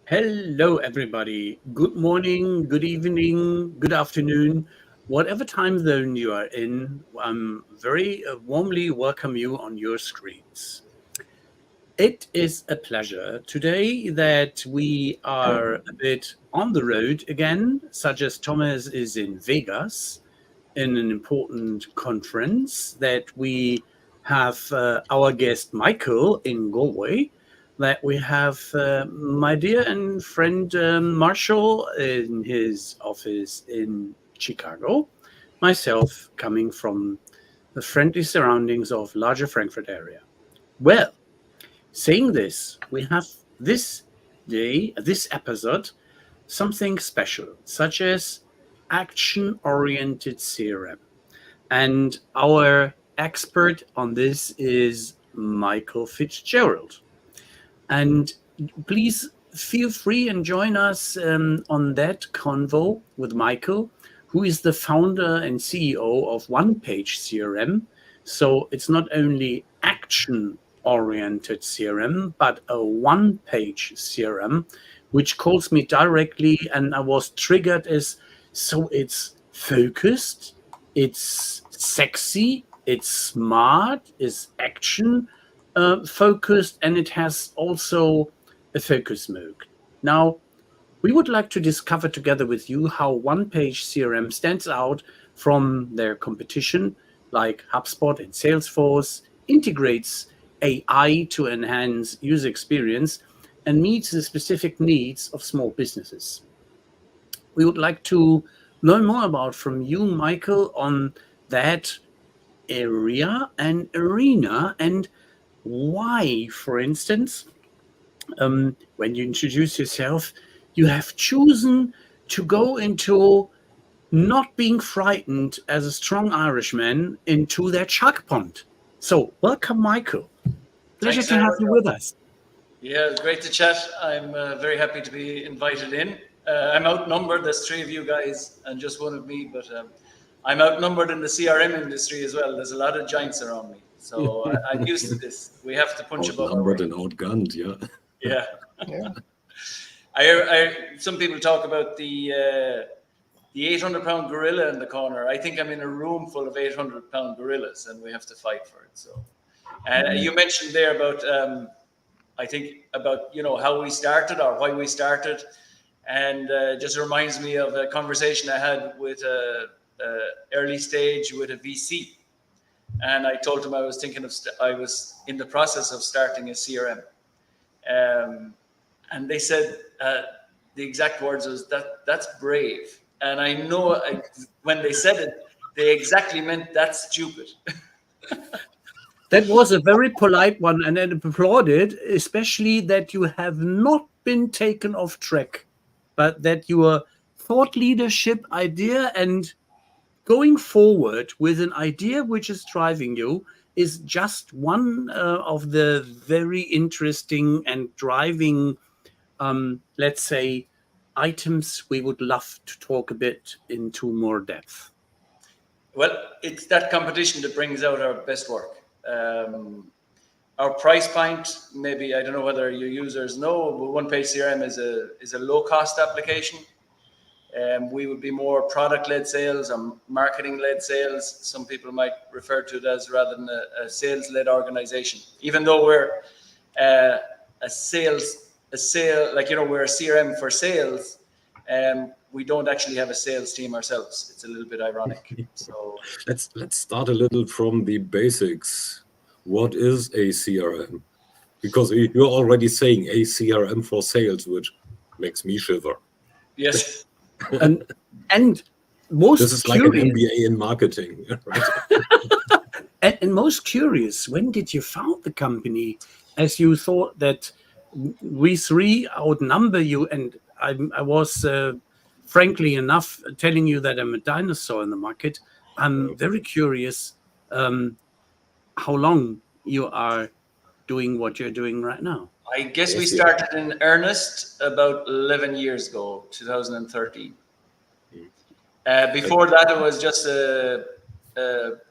Hello, everybody. Good morning, good evening, good afternoon, whatever time zone you are in. I'm very warmly welcome you on your screens. It is a pleasure today that we are a bit on the road again, such as Thomas is in Vegas in an important conference, that we have our guest Michael in Galway, that we have my dear and friend Marshall in his office in Chicago, myself coming from the friendly surroundings of larger Frankfurt area. Well, saying this, we have this day, this episode, something special, such as action-oriented CRM. And our expert on this is Michael FitzGerald. And please feel free and join us on that convo with Michael, who is the founder and CEO of OnePageCRM. So it's not only action oriented CRM, but a one page CRM, which calls me directly. And I was triggered as so it's focused, it's sexy, it's smart, it's action focused, and it has also a focus mode. Now, we would like to discover together with you how one page CRM stands out from their competition, like HubSpot and Salesforce, integrates AI to enhance user experience, and meets the specific needs of small businesses. We would like to learn more about from you, Michael, on that area and arena, and why, for instance, when you introduce yourself, you have chosen to go into not being frightened as a strong Irishman into that shark pond. So, welcome, Michael. Pleasure Thanks to very have much. you with us. Yeah, it's great to chat. I'm very happy to be invited in. I'm outnumbered. There's three of you guys and just one of me, but I'm outnumbered in the CRM industry as well. There's a lot of giants around me, so I'm used to this. We have to punch above our Outnumbered weight. and outgunned, yeah. Yeah. Yeah. Some people talk about the 800-pound gorilla in the corner. I think I'm in a room full of 800-pound gorillas, and we have to fight for it. So, you mentioned there about. I think about how we started or why we started, and just reminds me of a conversation I had with a early stage with a VC, and I told him I was thinking of I was in the process of starting a CRM, and they said the exact words was that's brave, and I know when they said it, they exactly meant that's stupid. That was a very polite one, and then applauded, especially that you have not been taken off track, but that your thought leadership idea and going forward with an idea which is driving you is just one of the very interesting and driving, let's say, items we would love to talk a bit into more depth. Well, it's that competition that brings out our best work. Our price point, maybe I don't know whether your users know, but OnePageCRM is a low cost application. We would be more product led sales or marketing led sales. Some people might refer to it as rather than a sales led organization. Even though we're a we're a CRM for sales. We don't actually have a sales team ourselves. It's a little bit ironic. So Let's start a little from the basics. What is a CRM? Because you're already saying a CRM for sales, which makes me shiver. yes. And most This is like an MBA in marketing, right? And most curious, when did you found the company? As you thought that we three outnumber you, and I was frankly enough telling you that I'm a dinosaur in the market. I'm very curious how long you are doing what you're doing right now. I guess we Yes, yeah. started in earnest about 11 years ago, 2013. Before that, it was just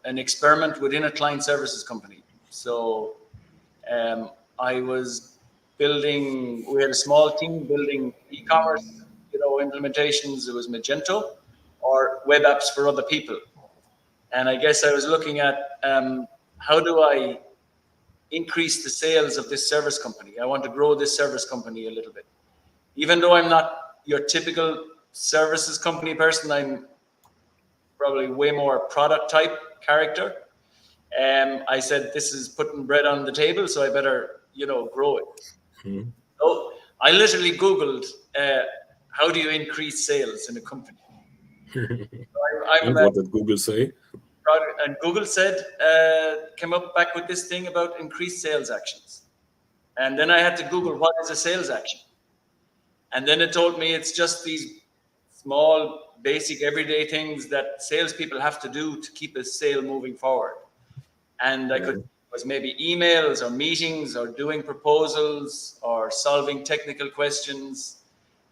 an experiment within a client services company. So I was we had a small team building e-commerce, implementations. It was Magento or web apps for other people. And I guess I was looking at how do I increase the sales of this service company? I want to grow this service company a little bit. Even though I'm not your typical services company person, I'm probably way more product type character. I said, this is putting bread on the table, so I better, grow it. Mm-hmm. So I literally Googled, how do you increase sales in a company? And what did Google say? And Google said, came up back with this thing about increased sales actions. And then I had to Google, what is a sales action? And then it told me it's just these small, basic, everyday things that salespeople have to do to keep a sale moving forward. And was maybe emails or meetings or doing proposals or solving technical questions,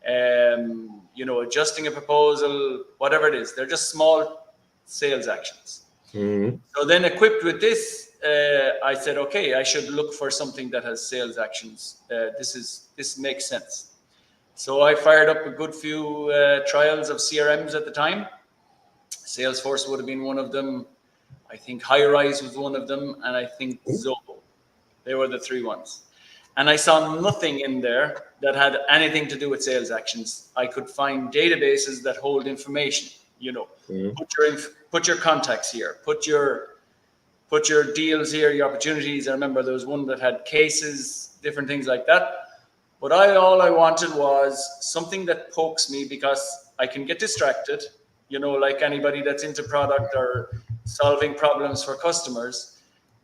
adjusting a proposal, whatever it is. They're just small sales actions. Mm-hmm. So then equipped with this, I said, okay, I should look for something that has sales actions. This makes sense. So I fired up a good few trials of CRMs at the time. Salesforce would have been one of them. I think Highrise was one of them. And I think Zoho. They were the three ones. And I saw nothing in there that had anything to do with sales actions. I could find databases that hold information, put your contacts here, put your deals here, your opportunities. I remember there was one that had cases, different things like that. But all I wanted was something that pokes me, because I can get distracted, like anybody that's into product or solving problems for customers.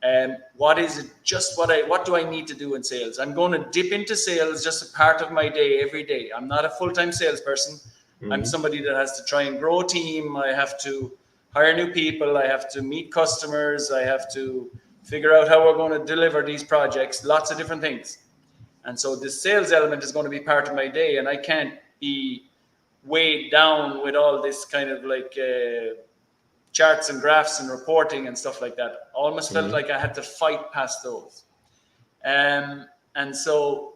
And what is it? Just what do I need to do in sales? I'm going to dip into sales, just a part of my day every day. I'm not a full-time salesperson. Mm-hmm. I'm somebody that has to try and grow a team. I have to hire new people. I have to meet customers. I have to figure out how we're going to deliver these projects, lots of different things. And so the sales element is going to be part of my day, and I can't be weighed down with all this kind of like charts and graphs and reporting and stuff like that. Almost felt like I had to fight past those. And so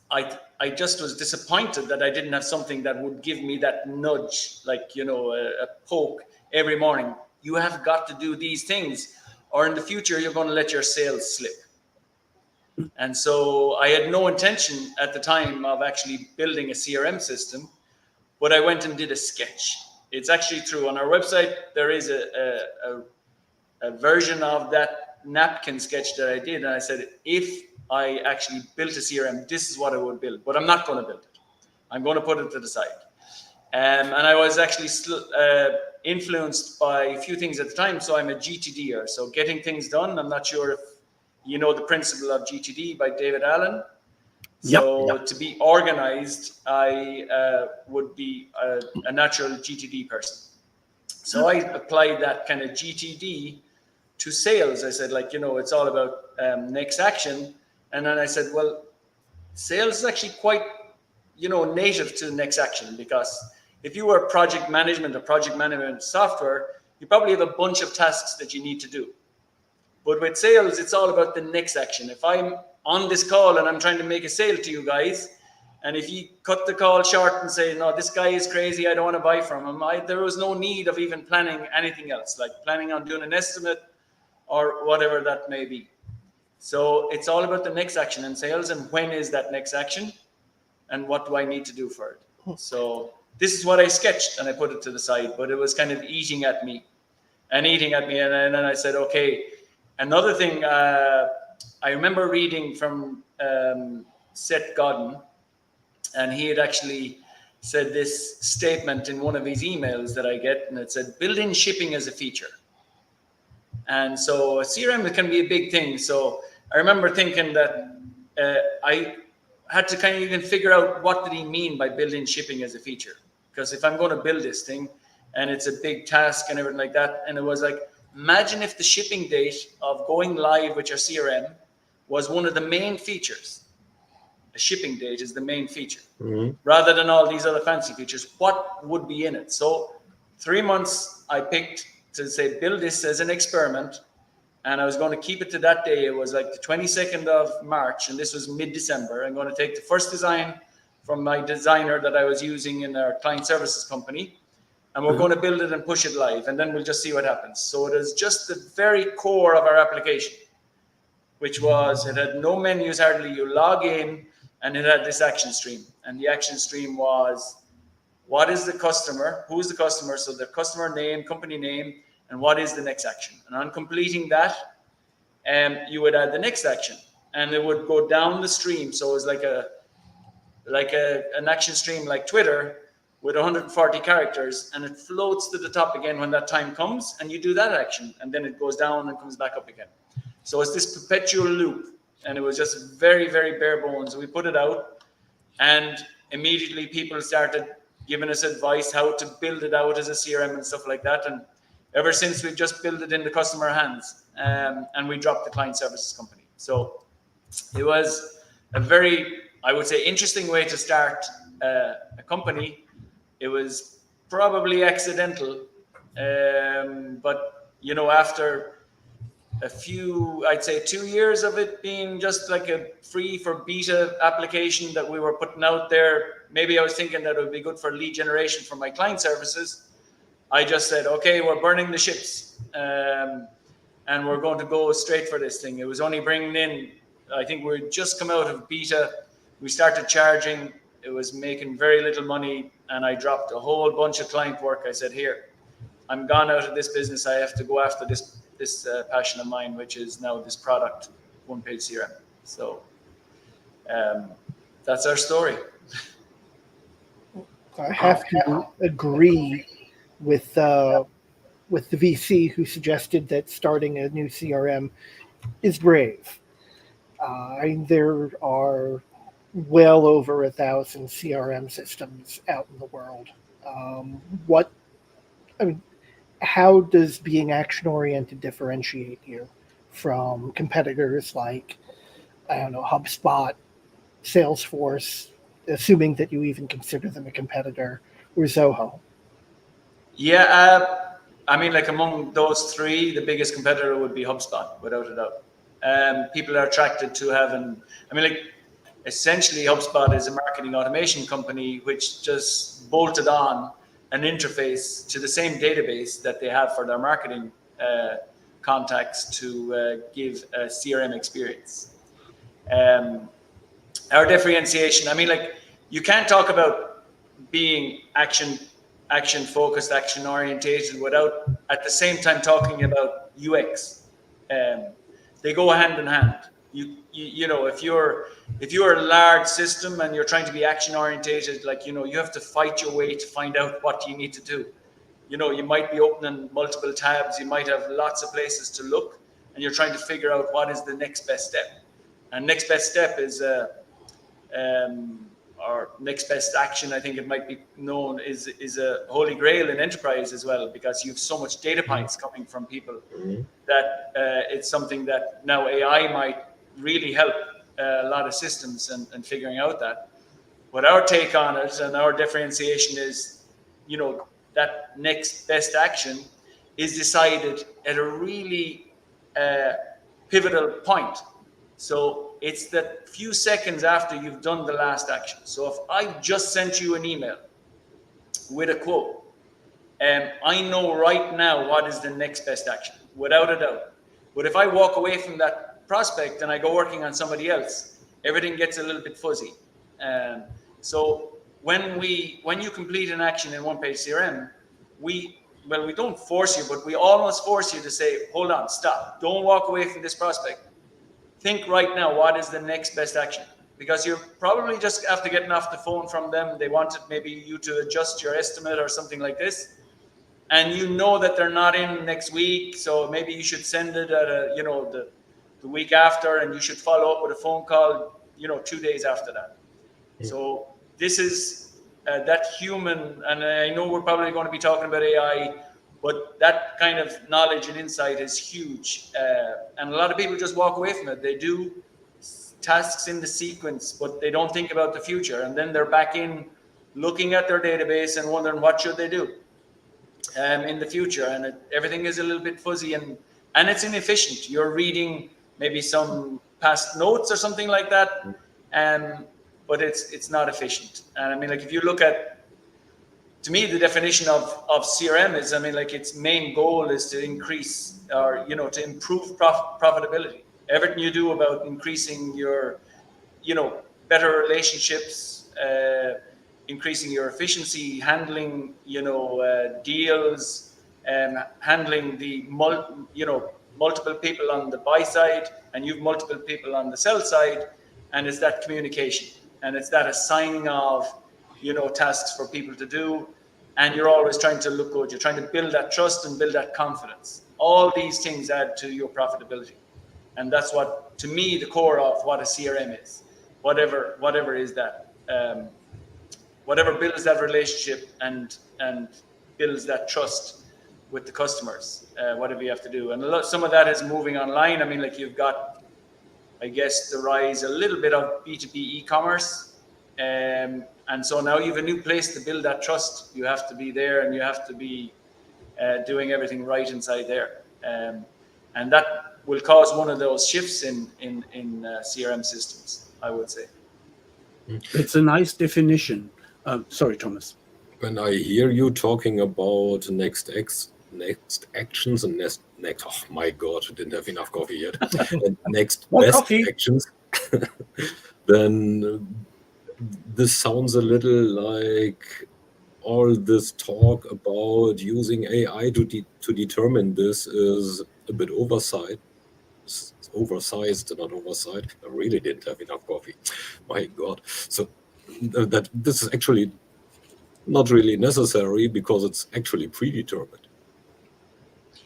I just was disappointed that I didn't have something that would give me that nudge, like, a poke every morning. You have got to do these things, or in the future, you're going to let your sales slip. And so I had no intention at the time of actually building a CRM system, but I went and did a sketch. It's actually true. On our website, there is a version of that napkin sketch that I did. And I said, if I actually built a CRM, this is what I would build, but I'm not going to build it. I'm going to put it to the side. And I was actually influenced by a few things at the time. So I'm a GTDer, so getting things done. I'm not sure if you know the principle of GTD by David Allen. So to be organized, I would be a natural GTD person. So I applied that kind of GTD to sales. I said, it's all about next action. And then I said, well, sales is actually quite, native to next action, because if you were project management or project management software, you probably have a bunch of tasks that you need to do. But with sales, it's all about the next action. If I'm on this call and I'm trying to make a sale to you guys, and if you cut the call short and say, no, this guy is crazy, I don't want to buy from him, there was no need of even planning anything else, like planning on doing an estimate or whatever that may be. So it's all about the next action in sales, and when is that next action, and what do I need to do for it? So this is what I sketched, and I put it to the side, but it was kind of eating at me. And then I said, okay. Another thing, I remember reading from Seth Godin, and he had actually said this statement in one of his emails that I get, and it said, build in shipping as a feature. And so CRM can be a big thing. So I remember thinking that I had to kind of even figure out what did he mean by building shipping as a feature. Because if I'm going to build this thing, and it's a big task and everything like that, and it was like, imagine if the shipping date of going live with your CRM was one of the main features. The shipping date is the main feature, rather than all these other fancy features. What would be in it? So 3 months I picked to say, build this as an experiment, and I was going to keep it to that day. It was like the 22nd of March, and this was mid-December. I'm going to take the first design from my designer that I was using in our client services company, and we're going to build it and push it live, and then we'll just see what happens. So it is just the very core of our application, which was, it had no menus hardly. You log in, and it had this action stream, and the action stream was, what is the customer, who is the customer, so the customer name, company name, and what is the next action. And on completing that, you would add the next action, and it would go down the stream. So it was like an action stream like Twitter with 140 characters, and it floats to the top again when that time comes, and you do that action, and then it goes down and comes back up again. So it's this perpetual loop, and it was just very, very bare bones. We put it out, and immediately people started giving us advice how to build it out as a CRM and stuff like that. And ever since, we've just built it in the customer hands, and we dropped the client services company. So it was a very, I would say, interesting way to start a company. It was probably accidental, but after a few, I'd say 2 years of it being just like a free for beta application that we were putting out there, maybe I was thinking that it would be good for lead generation for my client services. I just said, okay, we're burning the ships, and we're going to go straight for this thing. It was only bringing in, I think we'd just come out of beta. We started charging. It was making very little money, and I dropped a whole bunch of client work. I said, here, I'm gone out of this business. I have to go after this passion of mine, which is now this product, OnePageCRM. So that's our story. I have to agree with the VC who suggested that starting a new CRM is brave. There are well over 1,000 CRM systems out in the world. How does being action-oriented differentiate you from competitors like, HubSpot, Salesforce, assuming that you even consider them a competitor, or Zoho? Yeah, among those three, the biggest competitor would be HubSpot, without a doubt. People are attracted to having, essentially HubSpot is a marketing automation company which just bolted on an interface to the same database that they have for their marketing contacts to give a CRM experience. Our differentiation, you can't talk about being action focused, action orientated without at the same time talking about UX. They go hand in hand. If you're a large system and you're trying to be action orientated, you have to fight your way to find out what you need to do. You might be opening multiple tabs, you might have lots of places to look, and you're trying to figure out what is the next best step. And next best step is or next best action, I think it might be known, is a holy grail in enterprise as well, because you have so much data points coming from people that it's something that now AI might really help a lot of systems and figuring out that. But our take on it and our differentiation is, that next best action is decided at a really pivotal point. So it's the few seconds after you've done the last action. So if I just sent you an email with a quote, I know right now what is the next best action, without a doubt. But if I walk away from that prospect and I go working on somebody else, everything gets a little bit fuzzy. So when you complete an action in OnePageCRM, we don't force you, but we almost force you to say, hold on, stop. Don't walk away from this prospect. Think right now, what is the next best action? Because you're probably just after getting off the phone from them, they wanted maybe you to adjust your estimate or something like this. And you know that they're not in next week, so maybe you should send it at the week after, and you should follow up with a phone call, 2 days after that. Yeah. So this is that human, and I know we're probably going to be talking about AI, but that kind of knowledge and insight is huge. And a lot of people just walk away from it. They do tasks in the sequence, but they don't think about the future. And then they're back in looking at their database and wondering what should they do in the future. And everything is a little bit fuzzy, and and it's inefficient. You're reading maybe some past notes or something like that, but it's not efficient. And I mean, like if you look at, to me, the definition of CRM is, I mean, like its main goal is to increase or, to improve profitability. Everything you do about increasing your, better relationships, increasing your efficiency, handling, deals, handling the, multiple people on the buy side, and you've multiple people on the sell side, and it's that communication, and it's that assigning of, tasks for people to do, and you're always trying to look good. You're trying to build that trust and build that confidence. All these things add to your profitability, and that's what, to me, the core of what a CRM is. Whatever is that, whatever builds that relationship and builds that trust with the customers, whatever you have to do. And some of that is moving online. I mean, like you've got, I guess, the rise a little bit of B2B e-commerce. And so now you have a new place to build that trust. You have to be there, and you have to be doing everything right inside there. And that will cause one of those shifts in CRM systems, I would say. It's a nice definition. Sorry, Thomas. When I hear you talking about next actions and next, oh my God, I didn't have enough coffee yet. And next best coffee. Actions, then this sounds a little like all this talk about using AI to determine this is a bit oversized, not oversight. I really didn't have enough coffee. My God. So that this is actually not really necessary because it's actually predetermined.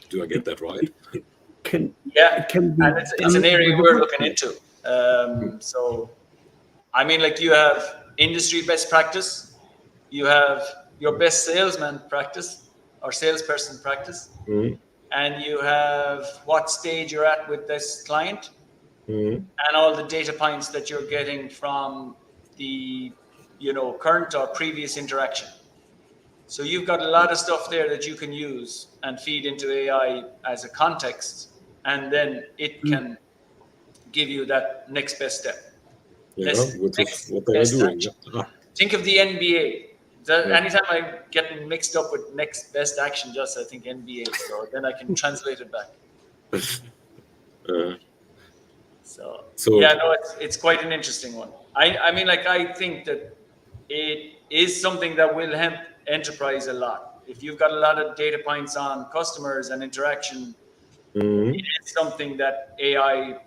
Do I get that right? It can be, and it's an area we're looking into. So, I mean, like you have industry best practice, you have your best salesman practice or salesperson practice, and you have what stage you're at with this client, and all the data points that you're getting from the, current or previous interaction. So you've got a lot of stuff there that you can use and feed into AI as a context, and then it can give you that next best step. Yeah, which is what they are doing. Think of the NBA. Anytime I get mixed up with next best action, just I think NBA, so then I can translate it back. So yeah, no, it's quite an interesting one. I mean, like I think that it is something that will help enterprise a lot. If you've got a lot of data points on customers and interaction, it is something that AI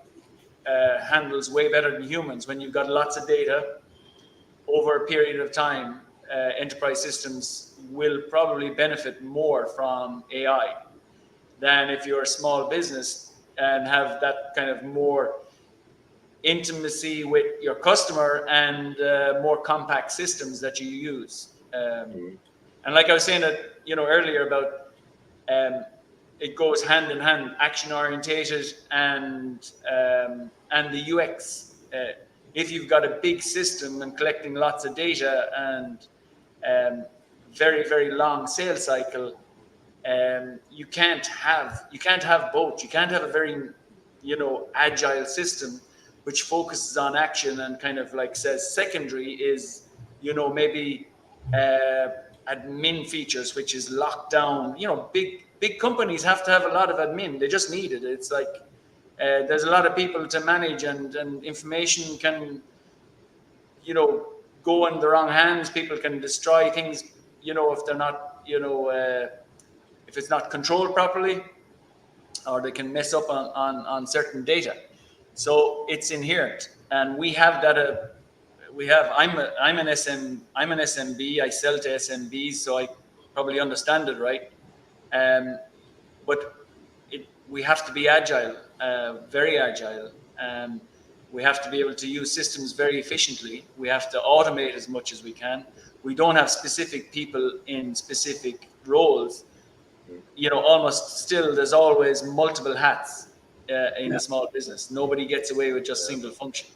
handles way better than humans. When you've got lots of data over a period of time, enterprise systems will probably benefit more from AI than if you're a small business and have that kind of more intimacy with your customer and more compact systems that you use. And like I was saying earlier about it goes hand in hand, action orientated and the UX. If you've got a big system and collecting lots of data and very, very long sales cycle, you can't have both. You can't have a very agile system which focuses on action and kind of like says secondary is maybe admin features, which is locked down. Big companies have to have a lot of admin. They just need it. It's like there's a lot of people to manage, and information can go in the wrong hands. People can destroy things if they're not if it's not controlled properly, or they can mess up on certain data. So it's inherent, and we have that. I'm an SMB. I sell to SMBs, so I probably understand it, right? But we have to be agile, very agile. We have to be able to use systems very efficiently. We have to automate as much as we can. We don't have specific people in specific roles. Almost still, there's always multiple hats in a small business. Nobody gets away with just single function.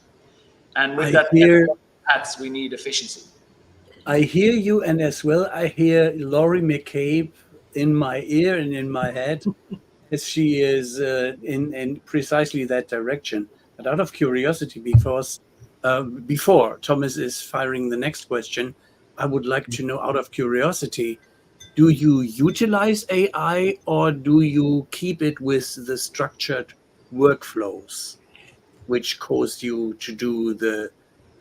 And with hats, we need efficiency. I hear you, and as well, I hear Laurie McCabe in my ear and in my head. as she is in precisely that direction. But out of curiosity, because before Thomas is firing the next question, I would like to know, out of curiosity, do you utilize AI or do you keep it with the structured workflows, which cause you to do the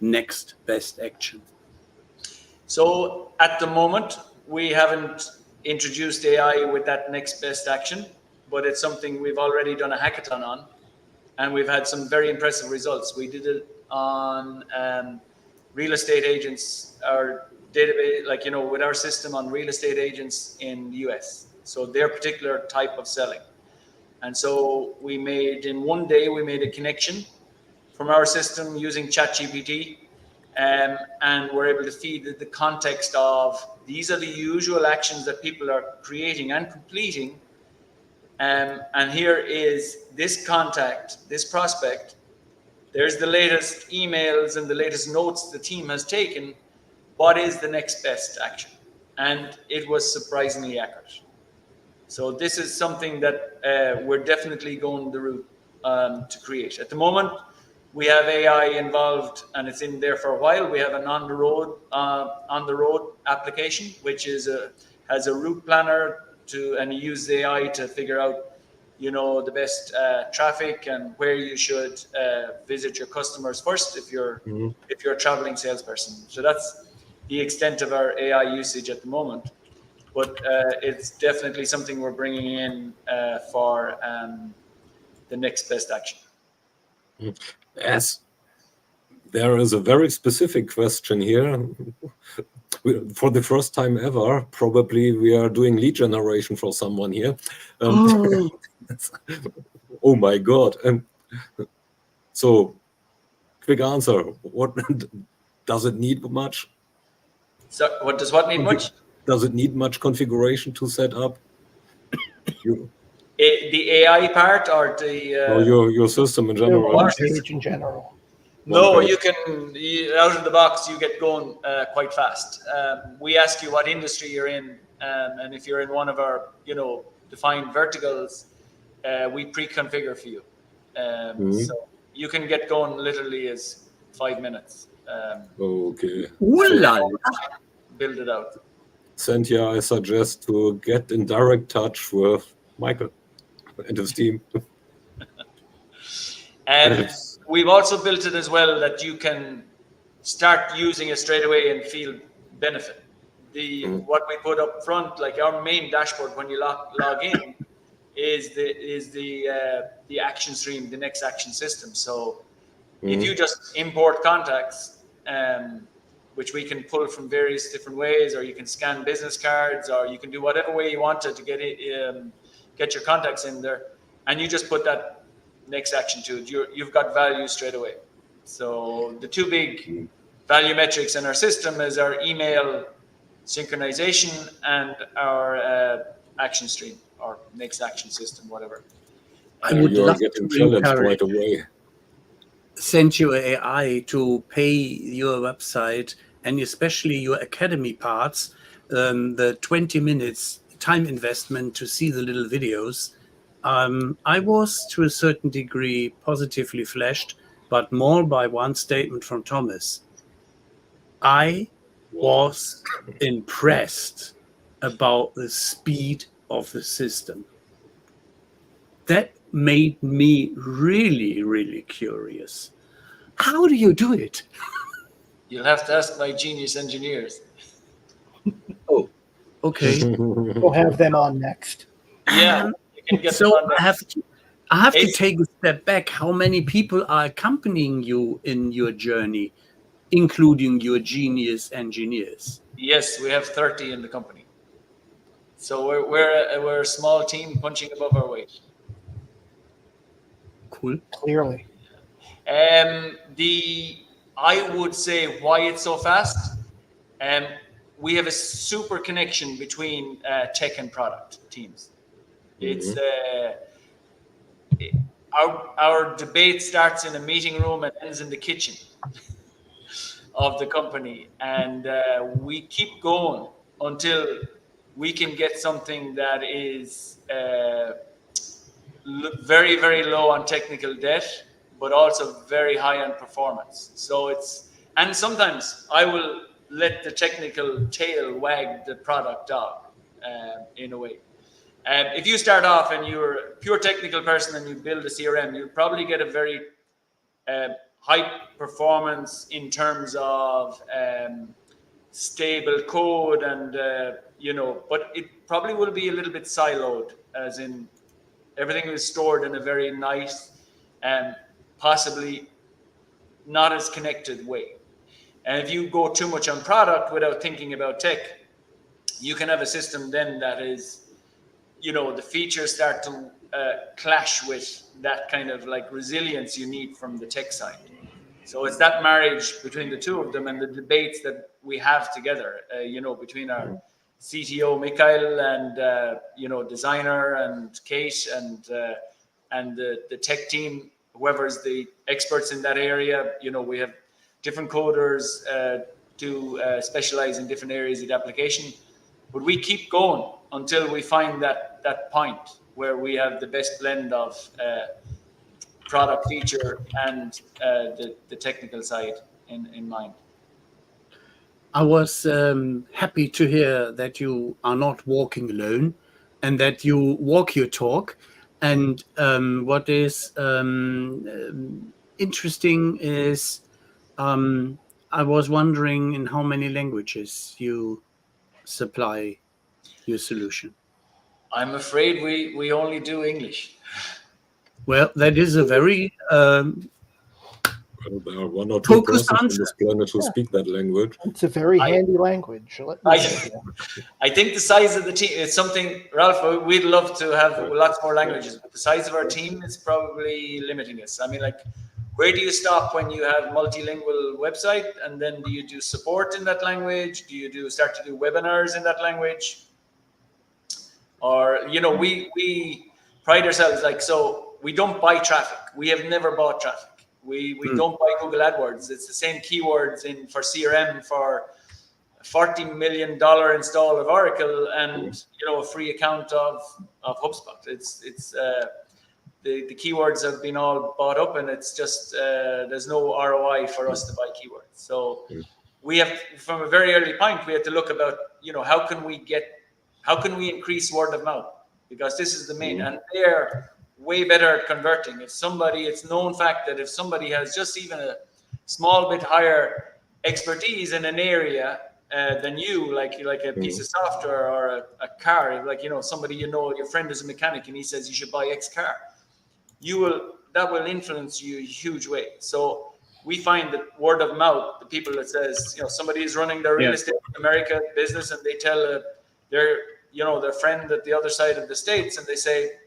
next best action? So at the moment, we haven't introduced AI with that next best action, but it's something we've already done a hackathon on, and we've had some very impressive results. We did it on real estate agents, our database, like, you know, with our system on real estate agents in the US. So their particular type of selling. And so we made, in one day, we made a connection from our system using ChatGPT, and we're able to feed the context of, these are the usual actions that people are creating and completing. And here is this contact, this prospect. There's the latest emails and the latest notes the team has taken. What is the next best action? And it was surprisingly accurate. So this is something that we're definitely going the route to create. At the moment, we have AI involved, and it's in there for a while. We have an on the road application, which has a route planner and you use AI to figure out, you know, the best traffic and where you should visit your customers first if you're a traveling salesperson. So that's the extent of our AI usage at the moment, but it's definitely something we're bringing in for the next best action. Yes, there is a very specific question here. For the first time ever, probably we are doing lead generation for someone here. Oh my God. So, quick answer. What does it need much? So what does what need much? Does it need much configuration to set up? The AI part or the your system in general? OnePage in general. No, you can, out of the box, you get going quite fast. We ask you what industry you're in, and if you're in one of our, you know, defined verticals, we pre-configure for you. So you can get going literally as 5 minutes. Okay. Build it out. Cynthia, I suggest to get in direct touch with Michael and his team. And we've also built it as well that you can start using it straight away and feel benefit. What we put up front, like our main dashboard when you log in, is the action stream, the next action system. So if you just import contacts, which we can pull from various different ways, or you can scan business cards, or you can do whatever way you want to get it, get your contacts in there, and you just put that next action to it. You've got value straight away. So the two big value metrics in our system is our email synchronization and our action stream, or next action system, whatever. I would love to encourage right away. Send you AI to pay your website and especially your academy parts, the 20 minutes time investment to see the little videos. I was, to a certain degree, positively flashed, but more by one statement from Thomas. I was impressed about the speed of the system. That made me really, really curious. How do you do it? You'll have to ask my genius engineers. Oh, okay. We'll have them on next. Yeah. So I have to take a step back. How many people are accompanying you in your journey, including your genius engineers? Yes, we have 30 in the company. So we're a small team punching above our weight. Cool. Clearly. I would say why it's so fast. We have a super connection between tech and product teams. It's our debate starts in a meeting room and ends in the kitchen of the company, and we keep going until we can get something that is very, very low on technical debt, but also very high on performance. So and sometimes I will let the technical tail wag the product dog, in a way. If you start off and you're a pure technical person and you build a CRM, you'll probably get a very high performance in terms of stable code and, but it probably will be a little bit siloed, as in everything is stored in a very nice and possibly not as connected way. And if you go too much on product without thinking about tech, you can have a system then that is, the features start to clash with that kind of like resilience you need from the tech side. So it's that marriage between the two of them and the debates that we have together, between our CTO Michael and designer and Kate and the tech team, whoever's the experts in that area. We have different coders to specialize in different areas of the application, but we keep going until we find that point where we have the best blend of product feature and the technical side in mind. I was happy to hear that you are not walking alone and that you walk your talk. And what is interesting is I was wondering in how many languages you supply your solution. I'm afraid we only do English. Well, that is a very there are one or two focused persons on answer. this planet who speak that language. It's a very handy language. I think the size of the team, it's something, Ralph, we'd love to have lots more languages, but the size of our team is probably limiting us. I mean, like, where do you stop when you have multilingual website? And then do you do support in that language? Do you start to do webinars in that language? Or, we pride ourselves, like, so we don't buy traffic. We have never bought traffic. We don't buy Google AdWords. It's the same keywords for CRM for $40 million install of Oracle and a free account of HubSpot. It's the keywords have been all bought up, and it's just there's no ROI for us to buy keywords. So we have, from a very early point, we had to look about how can we increase word of mouth, because this is the main, and they're way better at converting. It's known fact that if somebody has just even a small bit higher expertise in an area than you, like a piece of software or a car, like somebody your friend is a mechanic and he says you should buy X car, that will influence you a huge way. So we find that word of mouth, the people that says somebody is running their real estate in America business and they tell their friend at the other side of the states and they say,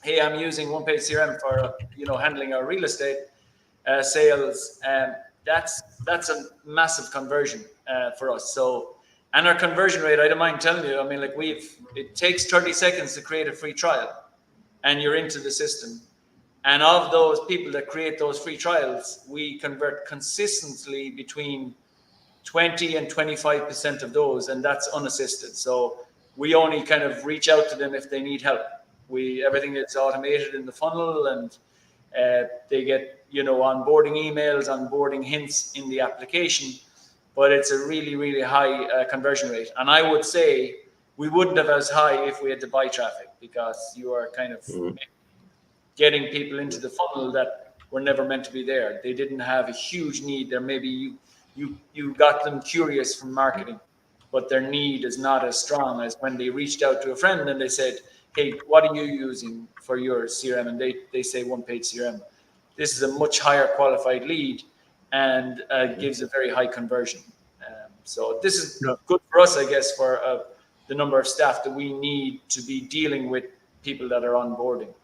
hey, I'm using OnePageCRM for handling our real estate sales, and that's a massive conversion for us. So, and our conversion rate, I don't mind telling you, I mean, like it takes 30 seconds to create a free trial, and you're into the system. And of those people that create those free trials, we convert consistently between 20 and 25% of those, and that's unassisted. So we only kind of reach out to them if they need help. Everything is automated in the funnel, and they get onboarding emails, onboarding hints in the application, but it's a really, really high conversion rate. And I would say we wouldn't have as high if we had to buy traffic, because you are kind of getting people into the funnel that were never meant to be there. They didn't have a huge need there. Maybe you got them curious from marketing, but their need is not as strong as when they reached out to a friend and they said, hey, what are you using for your CRM? And they say OnePageCRM. This is a much higher qualified lead and gives a very high conversion. So this is good for us, I guess, for the number of staff that we need to be dealing with people that are onboarding.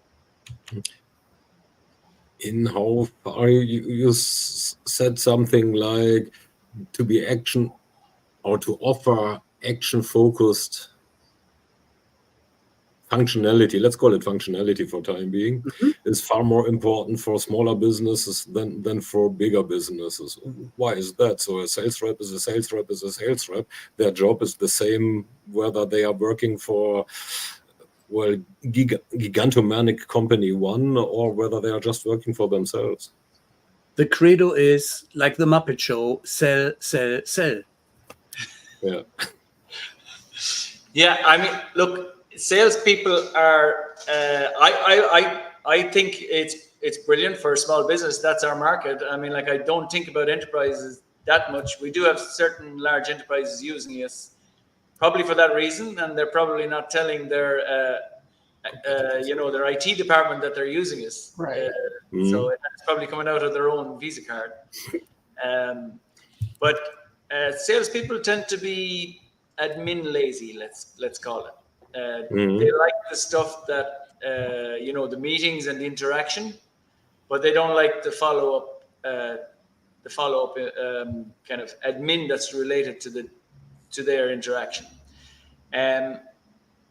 In how far you said something like to be action or to offer action-focused functionality, let's call it functionality for time being, is far more important for smaller businesses than for bigger businesses. Why is that? So a sales rep is a sales rep is a sales rep. Their job is the same whether they are working for gigantomanic company one, or whether they are just working for themselves. The credo is like the Muppet Show: sell, sell, sell. Yeah. Yeah, I mean, look, salespeople are. I think it's brilliant for a small business. That's our market. I mean, like, I don't think about enterprises that much. We do have certain large enterprises using us, probably for that reason, and they're probably not telling their their IT department that they're using us. Right. So it's probably coming out of their own Visa card. But salespeople tend to be admin lazy. Let's call it. They like the stuff that the meetings and the interaction, but they don't like the follow up. Kind of admin that's related to their interaction.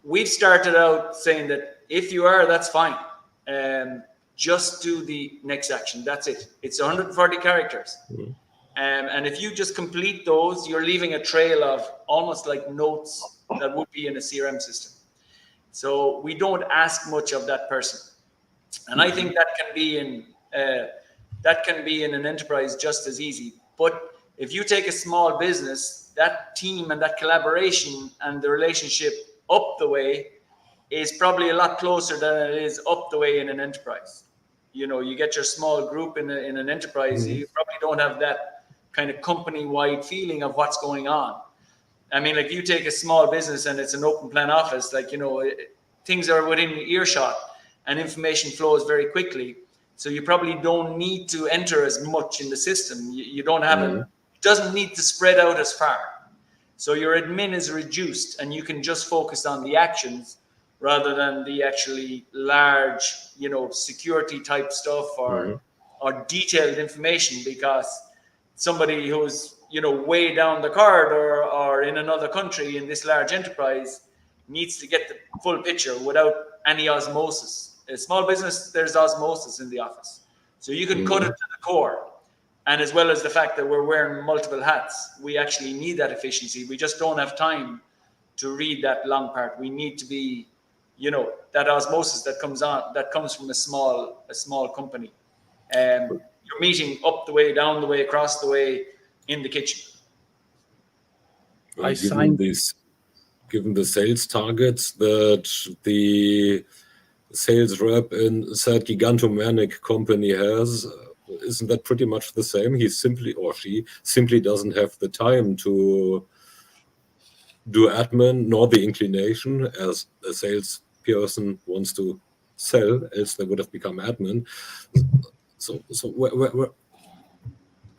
We've started out saying that if you are, that's fine. Just do the next action. That's it. It's 140 characters. And if you just complete those, you're leaving a trail of almost like notes that would be in a CRM system. So we don't ask much of that person. And I think that can be in an enterprise just as easy. But if you take a small business, that team and that collaboration and the relationship up the way is probably a lot closer than it is up the way in an enterprise. You get your small group in an enterprise, you probably don't have that kind of company-wide feeling of what's going on. I mean, like, you take a small business and it's an open plan office, like, things are within earshot and information flows very quickly. So you probably don't need to enter as much in the system. You don't have it doesn't need to spread out as far. So your admin is reduced and you can just focus on the actions rather than the actually large, security type stuff or detailed information, because somebody who's, way down the card or in another country in this large enterprise needs to get the full picture without any osmosis. A small business, there's osmosis in the office. So you can cut it to the core. And as well as the fact that we're wearing multiple hats, we actually need that efficiency. We just don't have time to read that long part. We need to be, that osmosis that comes from a small company. You're meeting up the way, down the way, across the way, in the kitchen. Given the sales targets that the sales rep in said gigantomanic company has, isn't that pretty much the same? He simply doesn't have the time to do admin nor the inclination, as a salesperson wants to sell, else they would have become admin. So where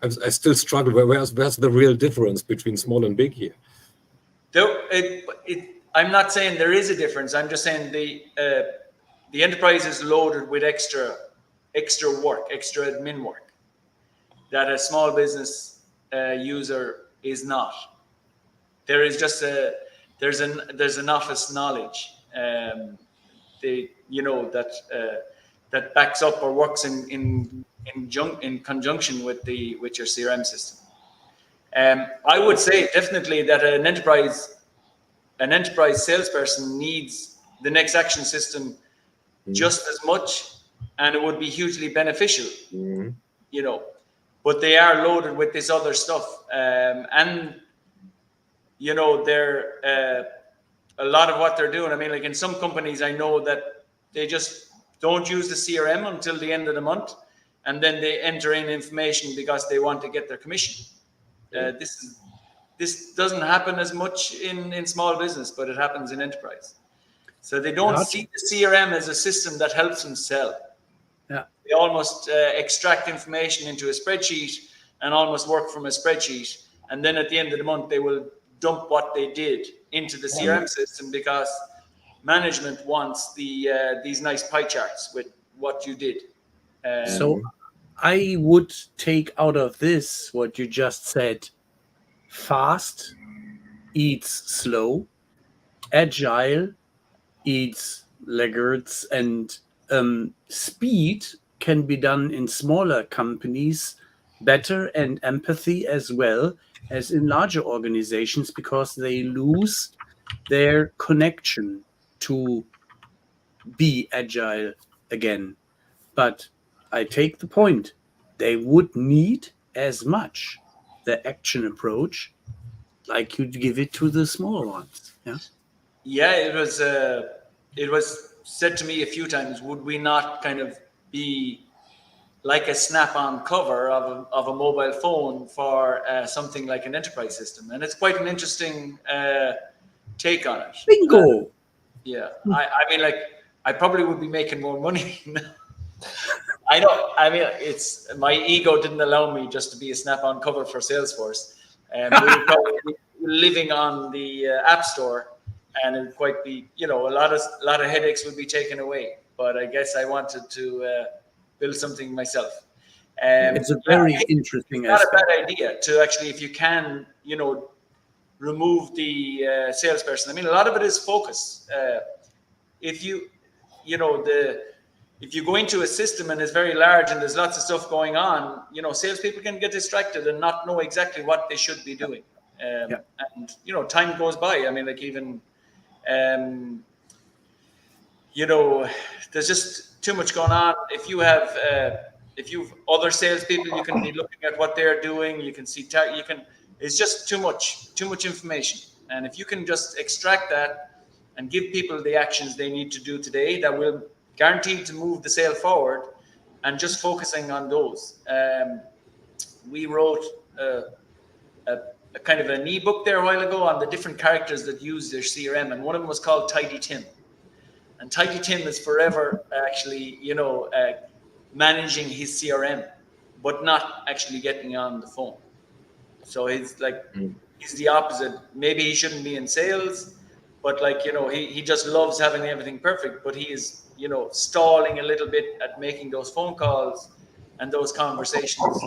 I still struggle. Where's the real difference between small and big here? I'm not saying there is a difference. I'm just saying the enterprise is loaded with extra work, extra admin work that a small business user is not. There is just there's an office knowledge that backs up or works in conjunction with your CRM system. I would say definitely that an enterprise salesperson needs the next action system just as much, and it would be hugely beneficial, but they are loaded with this other stuff. They're a lot of what they're doing. I mean, like, in some companies, I know that they just don't use the CRM until the end of the month, and then they enter in information because they want to get their commission. This doesn't happen as much in small business, but it happens in enterprise. So they don't see the CRM as a system that helps them sell. Yeah. They almost extract information into a spreadsheet and almost work from a spreadsheet. And then at the end of the month, they will dump what they did into the CRM system because management wants these nice pie charts with what you did. So I would take out of this what you just said: fast eats slow, agile eats laggards, and speed can be done in smaller companies better, and empathy as well as in larger organizations, because they lose their connection to be agile again. But I take the point. They would need as much the action approach like you'd give it to the small ones. Yeah. Yeah, it was said to me a few times, would we not kind of be like a snap-on cover of a mobile phone for something like an enterprise system? And it's quite an interesting take on it. Bingo. Yeah, I mean, like, I probably would be making more money. I know. I mean, it's my ego didn't allow me just to be a snap-on cover for Salesforce. We would probably be living on the App Store, and it would quite be, a lot of headaches would be taken away. But I guess I wanted to build something myself. It's a very interesting not aspect. a bad idea to actually, if you can, remove the salesperson. I mean, a lot of it is focus. If you go into a system and it's very large and there's lots of stuff going on, salespeople can get distracted and not know exactly what they should be doing. And time goes by. I mean, like, even there's just too much going on. If you've other salespeople, you can be looking at what they're doing. You can see it's just too much information. And if you can just extract that and give people the actions they need to do today, that will guarantee to move the sale forward, and just focusing on those. We wrote a kind of an ebook there a while ago on the different characters that use their CRM, and one of them was called Tidy Tim. And Tidy Tim is forever actually, managing his CRM, but not actually getting on the phone. So he's like, he's the opposite. Maybe he shouldn't be in sales, but he just loves having everything perfect, but he is, stalling a little bit at making those phone calls and those conversations.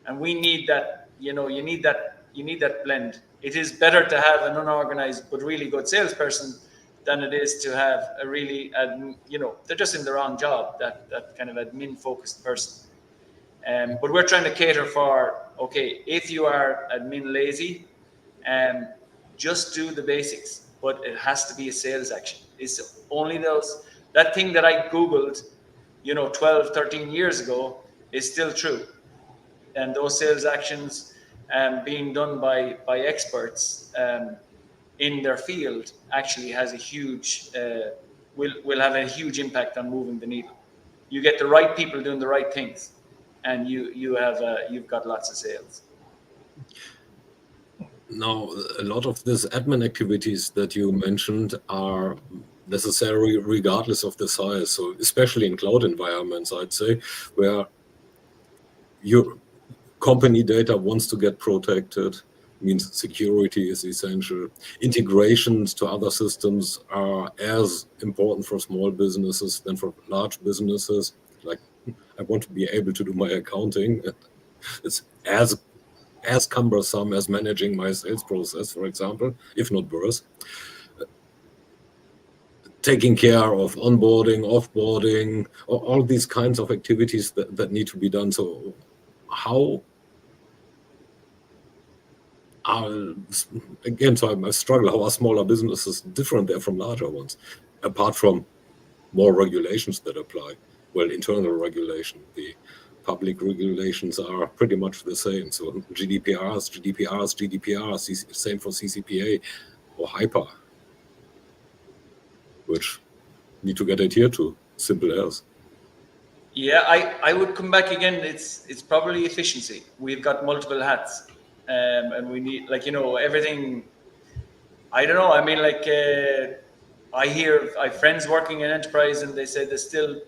And we need that, you need that blend. It is better to have an unorganized but really good salesperson than it is to have a really, they're just in the wrong job, that kind of admin focused person. But we're trying to cater for, okay, if you are admin lazy, just do the basics, but it has to be a sales action. It's only that thing that I Googled, 12, 13 years ago is still true. And those sales actions being done by experts in their field actually has a huge, will have a huge impact on moving the needle. You get the right people doing the right things, and you've got lots of sales. Now, a lot of these admin activities that you mentioned are necessary regardless of the size. So especially in cloud environments, I'd say, where your company data wants to get protected, means security is essential. Integrations to other systems are as important for small businesses than for large businesses. Like, I want to be able to do my accounting. It's as cumbersome as managing my sales process, for example, if not worse. Taking care of onboarding, offboarding, all these kinds of activities that need to be done. So how I struggle, how are smaller businesses different there from larger ones, apart from more regulations that apply? Well, internal regulation, the public regulations are pretty much the same. So GDPRs, same for CCPA or HIPAA, which need to get adhered to, simple as. Yeah, I would come back again. It's probably efficiency. We've got multiple hats, and we need, everything. I don't know. I mean, I have friends working in enterprise, and they say there's still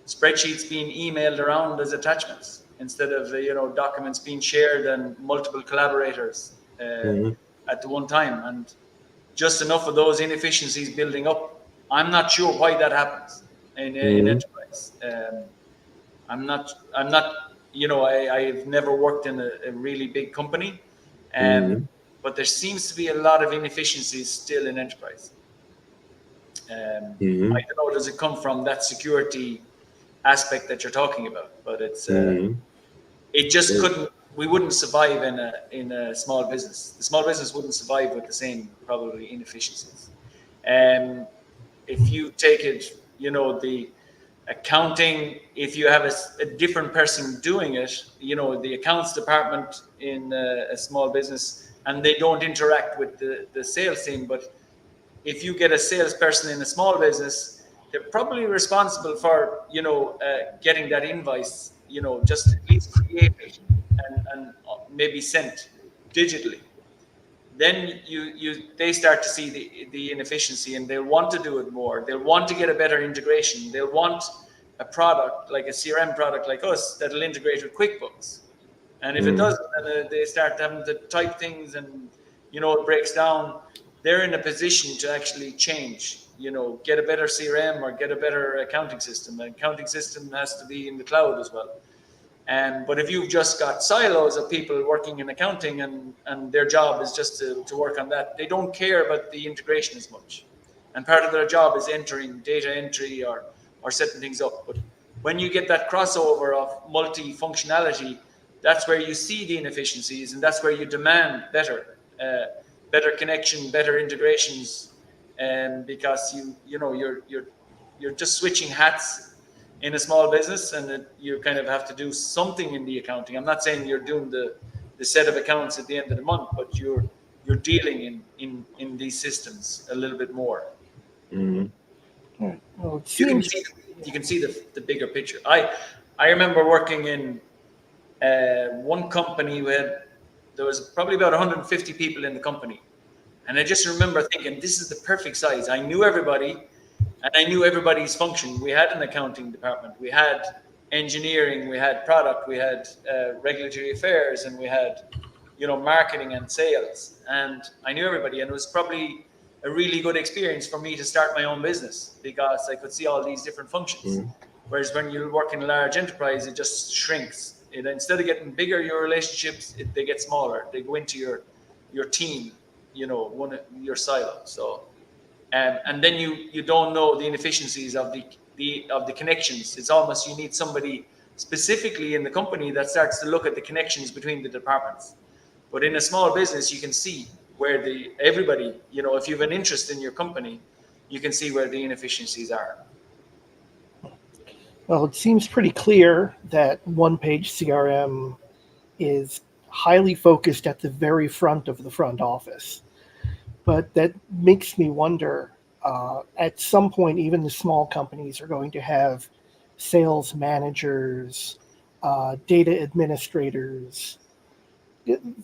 spreadsheets being emailed around as attachments instead of documents being shared and multiple collaborators at the one time, and just enough of those inefficiencies building up. I'm not sure why that happens in enterprise. I'm not. I've never worked in a really big company, but there seems to be a lot of inefficiencies still in enterprise. I don't know. Does it come from that security aspect that you're talking about? But it's it just couldn't. We wouldn't survive in a small business. The small business wouldn't survive with the same probably inefficiencies. if you take it, the accounting, if you have a different person doing it, the accounts department in a small business, and they don't interact with the sales team. But if you get a salesperson in a small business, they're probably responsible for, getting that invoice, just at least created and maybe sent digitally. Then they start to see the inefficiency, and they'll want to do it more. They'll want to get a better integration. They'll want a product like a CRM product like us that'll integrate with QuickBooks. And if it doesn't, then they start having to type things, and it breaks down. They're in a position to actually change, get a better CRM or get a better accounting system. The accounting system has to be in the cloud as well. But if you've just got silos of people working in accounting and their job is just to work on that, they don't care about the integration as much. And part of their job is entering data entry or setting things up. But when you get that crossover of multi-functionality, that's where you see the inefficiencies, and that's where you demand better connection, better integrations, because you're just switching hats in a small business, and you kind of have to do something in the accounting. I'm not saying you're doing the set of accounts at the end of the month, but you're dealing in these systems a little bit more. Mm-hmm. Well, you can see the bigger picture. I remember working in one company where there was probably about 150 people in the company, and I just remember thinking, this is the perfect size. I knew everybody. And I knew everybody's function. We had an accounting department, we had engineering, we had product, we had regulatory affairs, and we had, marketing and sales. And I knew everybody, and it was probably a really good experience for me to start my own business, because I could see all these different functions. Whereas when you work in a large enterprise, it just shrinks. Instead of getting bigger, your relationships, they get smaller. They go into your team, your silo. So. And then you don't know the inefficiencies of the connections. It's almost you need somebody specifically in the company that starts to look at the connections between the departments. But in a small business, you can see where everybody, if you have an interest in your company, you can see where the inefficiencies are. Well, it seems pretty clear that OnePageCRM is highly focused at the very front of the front office. But that makes me wonder, at some point, even the small companies are going to have sales managers, data administrators.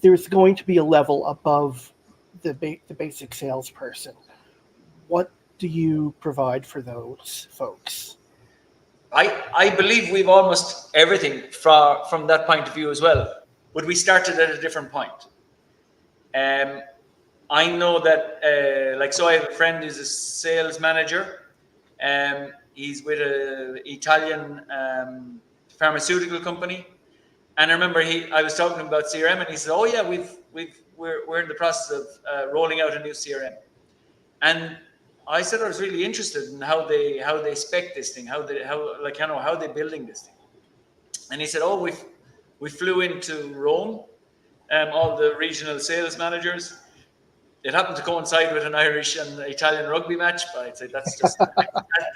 There's going to be a level above the basic salesperson. What do you provide for those folks? I believe we've almost everything from that point of view as well, but we started at a different point. I know that, I have a friend who's a sales manager. He's with an Italian pharmaceutical company, and I remember I was talking about CRM, and he said, "Oh yeah, we're in the process of rolling out a new CRM." And I said I was really interested in how they spec this thing, how they're building this thing. And he said, "Oh, we flew into Rome, all the regional sales managers." It happened to coincide with an Irish and Italian rugby match, but I'd say that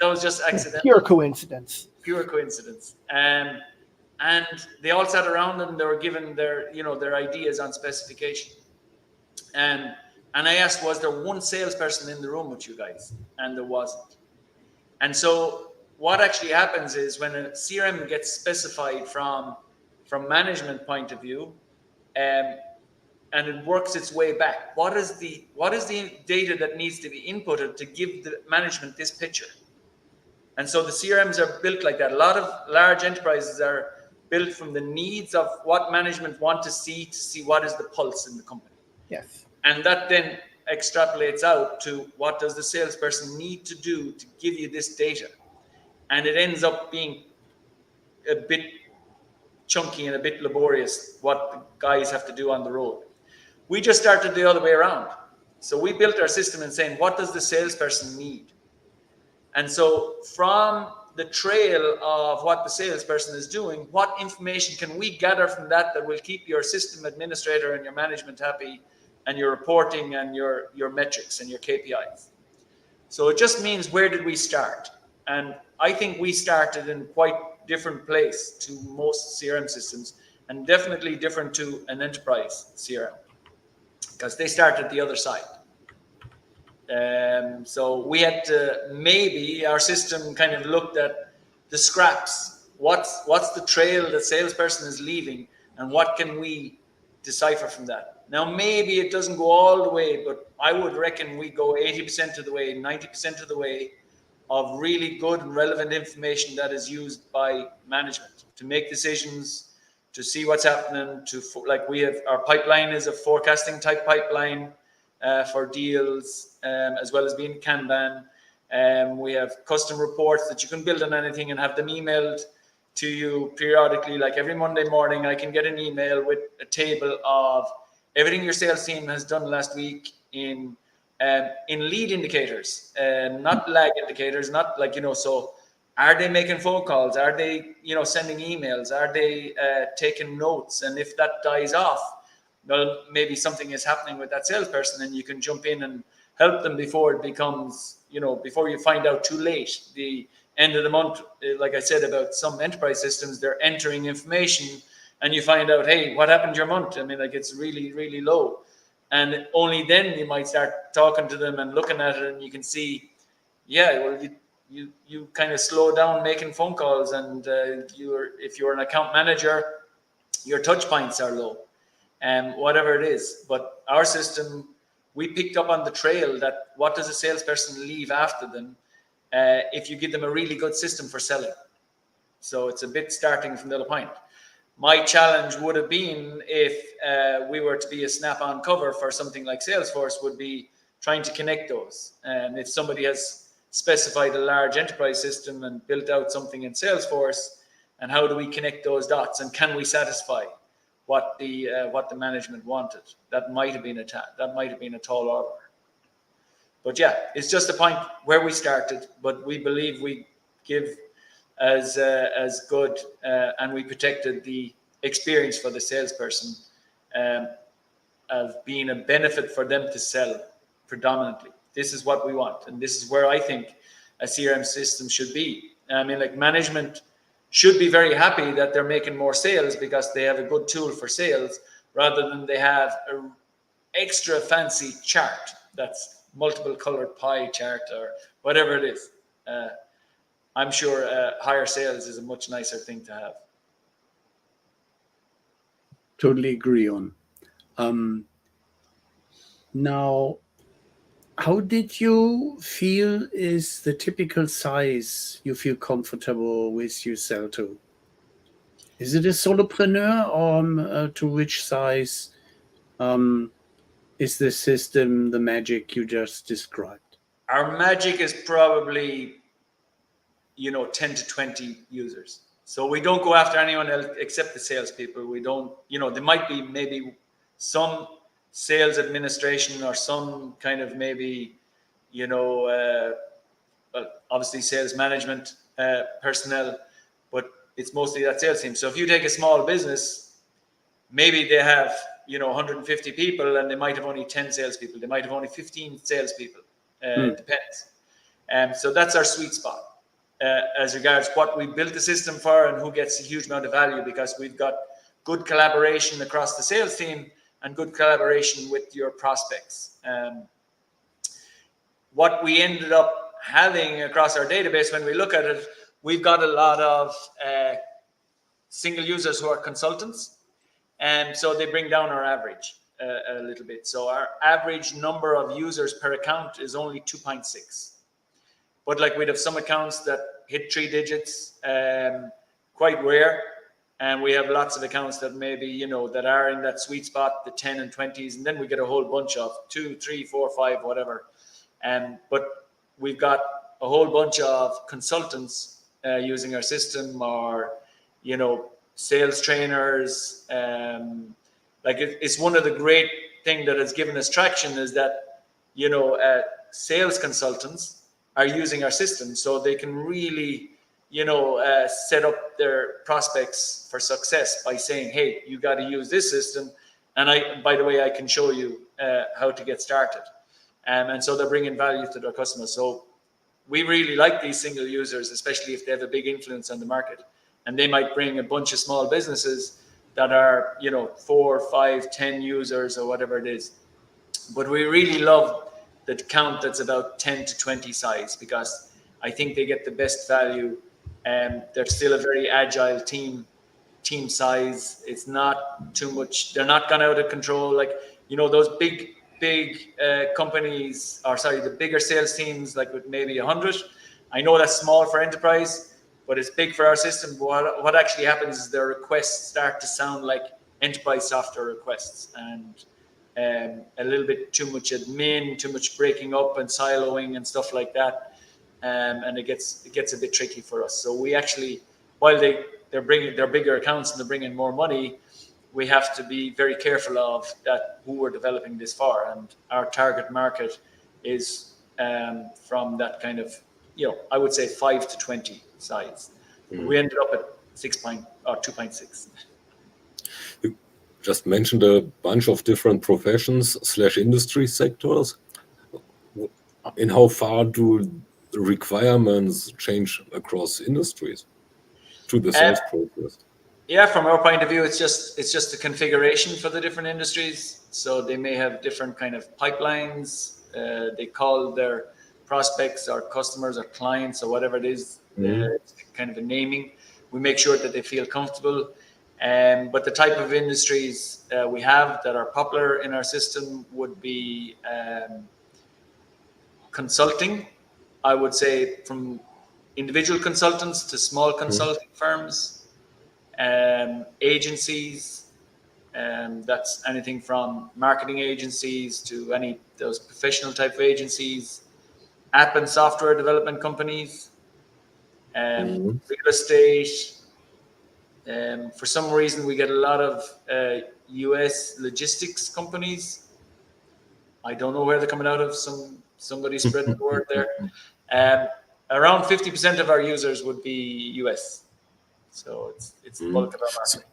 was just accidental. Pure coincidence. Pure coincidence. And they all sat around and they were given their ideas on specification. And I asked, was there one salesperson in the room with you guys? And there wasn't. And so what actually happens is when a CRM gets specified from management point of view, and it works its way back, what is the data that needs to be inputted to give the management this picture? And so the CRMs are built like that. A lot of large enterprises are built from the needs of what management want to see what is the pulse in the company. Yes. And that then extrapolates out to what does the salesperson need to do to give you this data. And it ends up being a bit chunky and a bit laborious what the guys have to do on the road. We just started the other way around. So we built our system and saying, what does the salesperson need? And so from the trail of what the salesperson is doing, what information can we gather from that will keep your system administrator and your management happy, and your reporting and your metrics and your KPIs? So it just means, where did we start? And I think we started in quite different place to most CRM systems, and definitely different to an enterprise CRM, because they start at the other side. So we had to, maybe our system kind of looked at the scraps. What's the trail the salesperson is leaving, and what can we decipher from that? Now, maybe it doesn't go all the way, but I would reckon we go 80% of the way, 90% of the way of really good and relevant information that is used by management to make decisions, to see what's happening, like we have, our pipeline is a forecasting type pipeline for deals, as well as being Kanban. We have custom reports that you can build on anything and have them emailed to you periodically. Like every Monday morning, I can get an email with a table of everything your sales team has done last week in lead indicators, not lag indicators, not like, so are they making phone calls? Are they, sending emails? Are they taking notes? And if that dies off, well, maybe something is happening with that salesperson, and you can jump in and help them before it becomes, before you find out too late. The end of the month, like I said about some enterprise systems, they're entering information and you find out, hey, what happened to your month? I mean, like, it's really, really low. And only then you might start talking to them and looking at it, and you can see, yeah, well, you kind of slow down making phone calls, and if you're an account manager, your touch points are low, and whatever it is. But our system, we picked up on the trail that what does a salesperson leave after them if you give them a really good system for selling. So it's a bit starting from the other point. My challenge would have been, if we were to be a snap-on cover for something like Salesforce, would be trying to connect those. And if somebody has specified a large enterprise system and built out something in Salesforce, and how do we connect those dots, and can we satisfy what the management wanted? That might have been a tall order. But yeah, it's just a point where we started, but we believe we give as good, and we protected the experience for the salesperson of being a benefit for them to sell predominantly. This is what we want, and this is where I think a CRM system should be. I mean, like, management should be very happy that they're making more sales because they have a good tool for sales, rather than they have an extra fancy chart that's multiple colored pie chart or whatever it is. I'm sure higher sales is a much nicer thing to have. Totally agree on. Now, how did you feel is the typical size you feel comfortable with you sell to? Is it a solopreneur, or to which size is the system, the magic you just described? Our magic is probably 10 to 20 users. So we don't go after anyone else except the salespeople. We don't, there might be maybe some sales administration or some kind of maybe, well, obviously sales management personnel, but it's mostly that sales team. So if you take a small business, maybe they have, 150 people, and they might have only 10 salespeople. They might have only 15 salespeople. It depends. So that's our sweet spot. As regards what we built the system for and who gets a huge amount of value, because we've got good collaboration across the sales team and good collaboration with your prospects. What we ended up having across our database, when we look at it, we've got a lot of single users who are consultants, and so they bring down our average a little bit. So our average number of users per account is only 2.6. But like, we'd have some accounts that hit 3 digits, quite rare. And we have lots of accounts that maybe, that are in that sweet spot, the 10 and 20s. And then we get a whole bunch of 2, 3, 4, 5, whatever. But we've got a whole bunch of consultants using our system, or, sales trainers. It's one of the great things that has given us traction is that, sales consultants are using our system, so they can really, set up their prospects for success by saying, hey, you got to use this system. And by the way, I can show you how to get started. and so they're bringing value to their customers. So we really like these single users, especially if they have a big influence on the market, and they might bring a bunch of small businesses that are, 4, 5, 10 users or whatever it is. But we really love the count that's about 10 to 20 size, because I think they get the best value. They're still a very agile team size. It's not too much. They're not gone out of control. Like, those big companies, the bigger sales teams, like with maybe 100. I know that's small for enterprise, but it's big for our system. What actually happens is their requests start to sound like enterprise software requests, and a little bit too much admin, too much breaking up and siloing and stuff like that. And it gets a bit tricky for us. So we actually, while they're bringing their bigger accounts and they're bringing more money, we have to be very careful of that, who we're developing this for. And our target market is from that kind of, I would say 5 to 20 size. We ended up at 2.6. You just mentioned a bunch of different professions / industry sectors. In how far do the requirements change across industries to the sales process? Yeah, from our point of view, it's just a configuration for the different industries. So they may have different kind of pipelines. They call their prospects or customers or clients or whatever it is, kind of a naming. We make sure that they feel comfortable. But the type of industries we have that are popular in our system would be consulting. I would say from individual consultants to small consulting firms. Agencies, that's anything from marketing agencies to those professional type of agencies, app and software development companies, real estate. For some reason, we get a lot of US logistics companies. I don't know where they're coming out of. Somebody spread the word there. Around 50% of our users would be US. So it's the bulk of our market.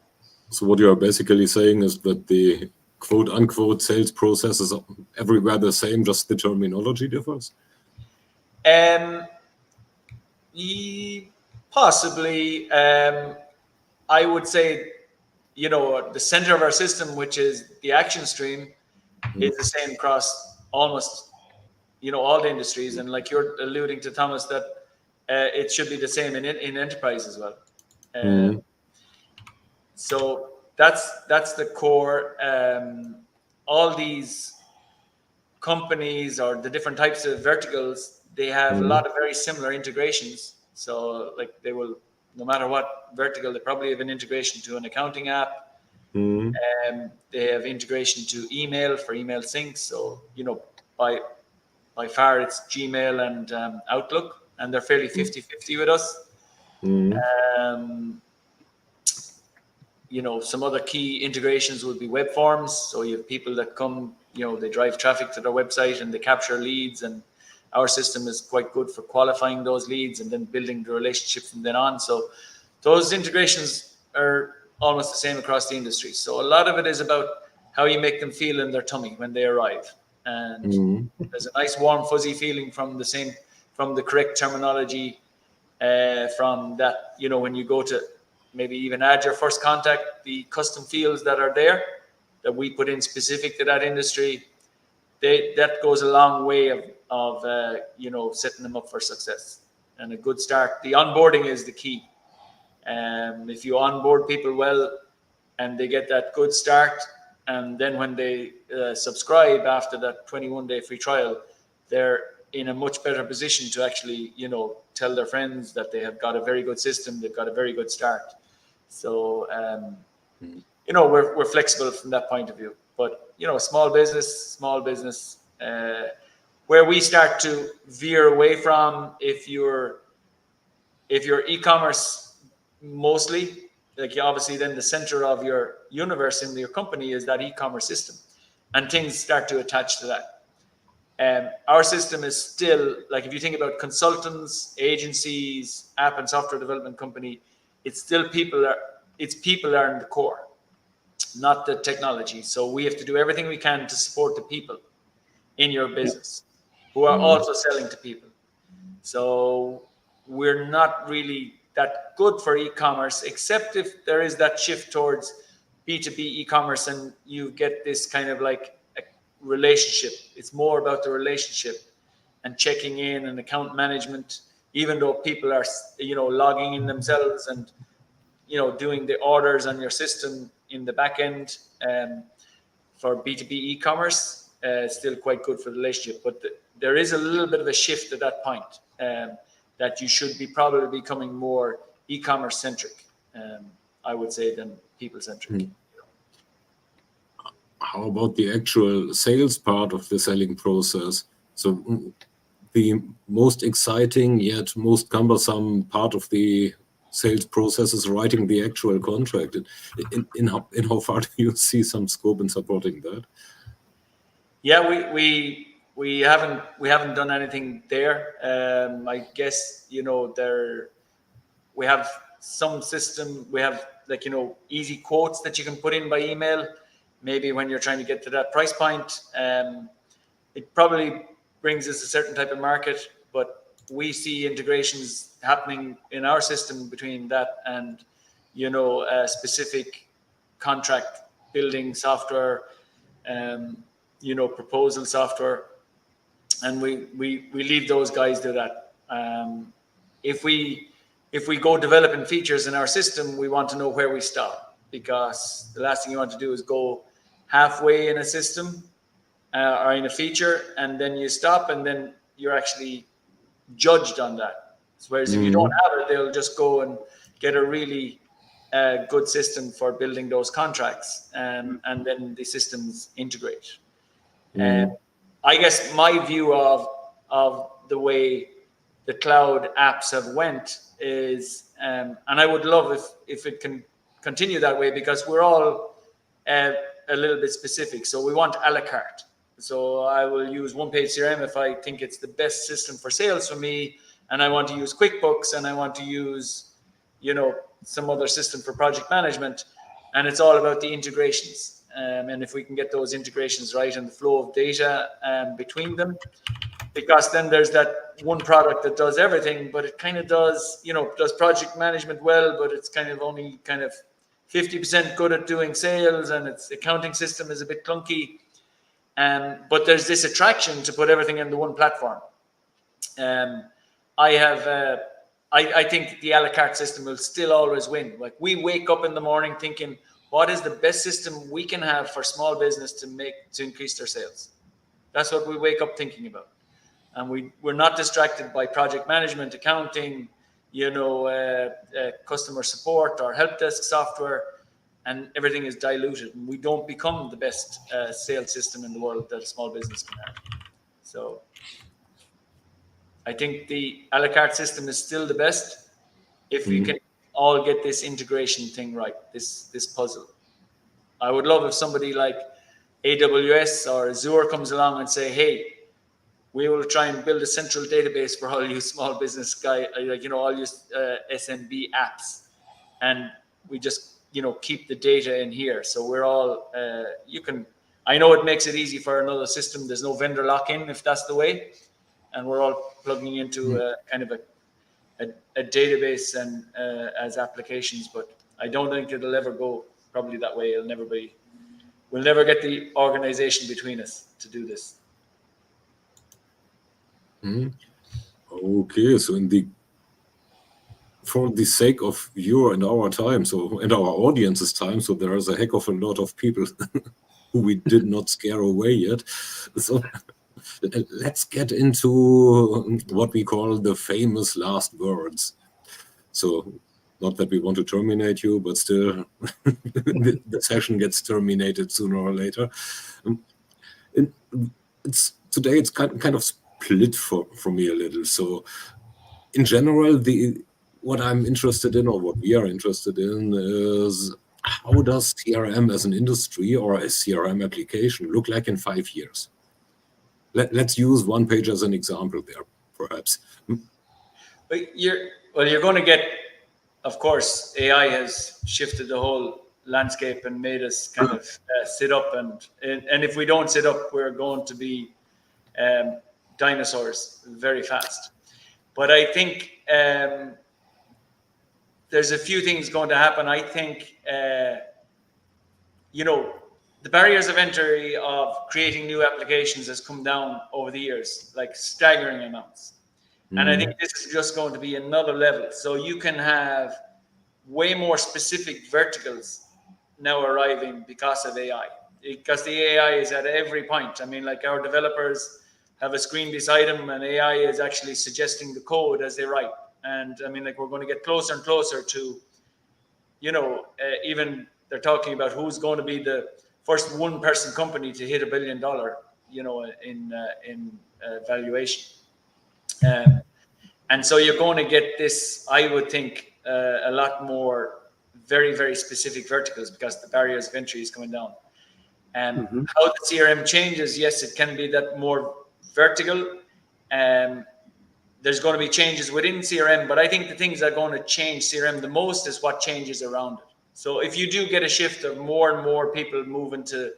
So what you are basically saying is that the quote unquote sales process is everywhere the same, just the terminology differs? Possibly. I would say, the center of our system, which is the action stream, is the same across almost, all the industries. And like you're alluding to, Thomas, that it should be the same in enterprise as well. So that's the core. All these companies or the different types of verticals, they have a lot of very similar integrations. So like they will, no matter what vertical, they probably have an integration to an accounting app. They have integration to email for email syncs. So, by far it's Gmail and Outlook, and they're fairly 50-50 with us. Some other key integrations would be web forms. So you have people that come, they drive traffic to their website and they capture leads, and our system is quite good for qualifying those leads and then building the relationship from then on. So those integrations are almost the same across the industry. So a lot of it is about how you make them feel in their tummy when they arrive. And there's a nice warm fuzzy feeling from the correct terminology, from that, when you go to maybe even add your first contact, the custom fields that are there that we put in specific to that industry, that goes a long way of setting them up for success. And a good start, the onboarding is the key. If you onboard people well and they get that good start, and then when they subscribe after that 21-day free trial, they're in a much better position to actually, tell their friends that they have got a very good system, they've got a very good start. So, we're flexible from that point of view. But, small business, where we start to veer away from, if you're e-commerce mostly, like obviously then the center of your universe in your company is that e-commerce system, and things start to attach to that. Our system is still, like if you think about consultants, agencies, app and software development company, it's still people are in the core, not the technology. So we have to do everything we can to support the people in your business who are also selling to people. So we're not really that good for e-commerce, except if there is that shift towards B2B e-commerce and you get this kind of like a relationship. It's more about the relationship and checking in and account management, even though people are, logging in themselves and, doing the orders on your system in the back end. For B2B e-commerce, it's still quite good for the relationship, but there is a little bit of a shift at that point, that you should be probably becoming more e-commerce centric, I would say, than people centric. How about the actual sales part of the selling process? So the most exciting yet most cumbersome part of the sales process is writing the actual contract. In how far do you see some scope in supporting that? Yeah, we haven't done anything there. I guess we have some system. We have easy quotes that you can put in by email. Maybe when you're trying to get to that price point, it probably brings us a certain type of market, but we see integrations happening in our system between that and, specific contract building software, proposal software. And we leave those guys to that. If we go developing features in our system, we want to know where we stop, because the last thing you want to do is go halfway in a system or in a feature, and then you stop, and then you're actually judged on that. Whereas if you don't have it, they'll just go and get a really good system for building those contracts, and then the systems integrate. And I guess my view of the way the cloud apps have went is, and I would love if it can continue that way, because we're all a little bit specific. So we want a la carte. So I will use OnePageCRM if I think it's the best system for sales for me, and I want to use QuickBooks, and I want to use, some other system for project management, and it's all about the integrations. And if we can get those integrations right and the flow of data between them, because then there's that one product that does everything, but it kind of does project management well, but it's kind of only 50% good at doing sales, and its accounting system is a bit clunky. But there's this attraction to put everything into one platform. I think the a la carte system will still always win. Like, we wake up in the morning thinking, what is the best system we can have for small business to increase their sales? That's what we wake up thinking about. And we're not distracted by project management, accounting, customer support or help desk software, and everything is diluted, and we don't become the best sales system in the world that a small business can have. So I think the a la carte system is still the best if we can all get this integration thing right, this puzzle. I would love if somebody like AWS or Azure comes along and say, hey, we will try and build a central database for all you small business all you SMB apps, and we just keep the data in here. So we're all I know it makes it easy for another system. There's no vendor lock-in if that's the way, and we're all plugging into a database and as applications. But I don't think it'll ever go probably that way. We'll never get the organization between us to do this. Okay, so for the sake of your and our time, and our audience's time, so there is a heck of a lot of people who we did not scare away yet. So let's get into what we call the famous last words. So, not that we want to terminate you, but still, the session gets terminated sooner or later. Today it's kind of split for me a little. So, in general, what I'm interested in, or what we are interested in, is how does CRM as an industry or a CRM application look like in 5 years? Let's use OnePage as an example there, perhaps. But you're going to get, of course, AI has shifted the whole landscape and made us kind of sit up, and if we don't sit up, we're going to be dinosaurs very fast. But I think there's a few things going to happen. I think, the barriers of entry of creating new applications has come down over the years, like staggering amounts. And I think this is just going to be another level. So you can have way more specific verticals now arriving because of AI, because the AI is at every point. I mean, like our developers have a screen beside them and AI is actually suggesting the code as they write. And I mean, like we're going to get closer and closer to, even they're talking about who's going to be the first one-person company to hit $1 billion, in valuation. And so you're going to get this, I would think, a lot more very, very specific verticals because the barriers of entry is coming down. How the CRM changes, yes, it can be that more vertical. There's going to be changes within CRM, but I think the things that are going to change CRM the most is what changes around it. So if you do get a shift of more and more people moving to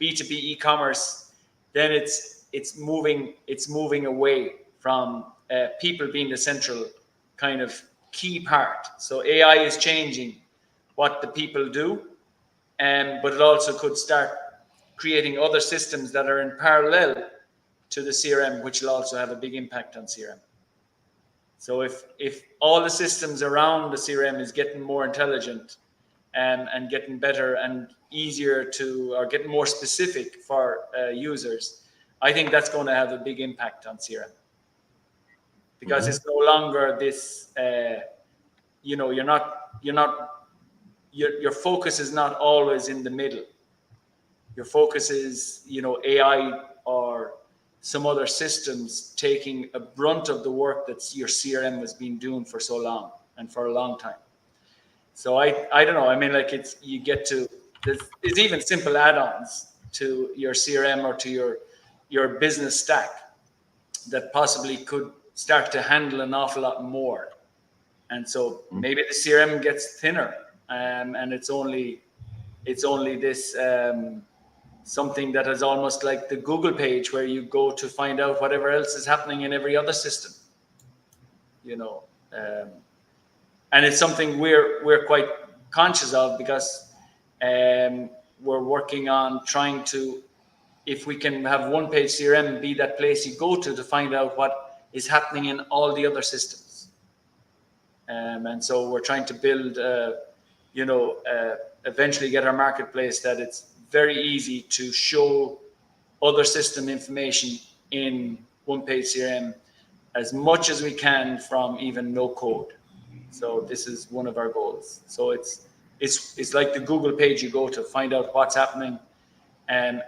B2B e-commerce, then it's moving away from people being the central kind of key part. So AI is changing what the people do, but it also could start creating other systems that are in parallel to the CRM, which will also have a big impact on CRM. So if all the systems around the CRM is getting more intelligent and getting better and easier or getting more specific for users, I think that's going to have a big impact on CRM. Because it's no longer this, your focus is not always in the middle. Your focus is, AI or some other systems taking a brunt of the work that your CRM has been doing for so long and for a long time. So I don't know. I mean, like there's even simple add-ons to your CRM or to your business stack that possibly could start to handle an awful lot more. And so maybe the CRM gets thinner, and it's only this something that is almost like the Google page where you go to find out whatever else is happening in every other system, and it's something we're quite conscious of because we're working on trying to, if we can have OnePageCRM be that place you go to find out what is happening in all the other systems. And so we're trying to build, eventually get our marketplace that it's very easy to show other system information in OnePageCRM as much as we can from even no code. So this is one of our goals. So it's like the Google page you go to find out what's happening, and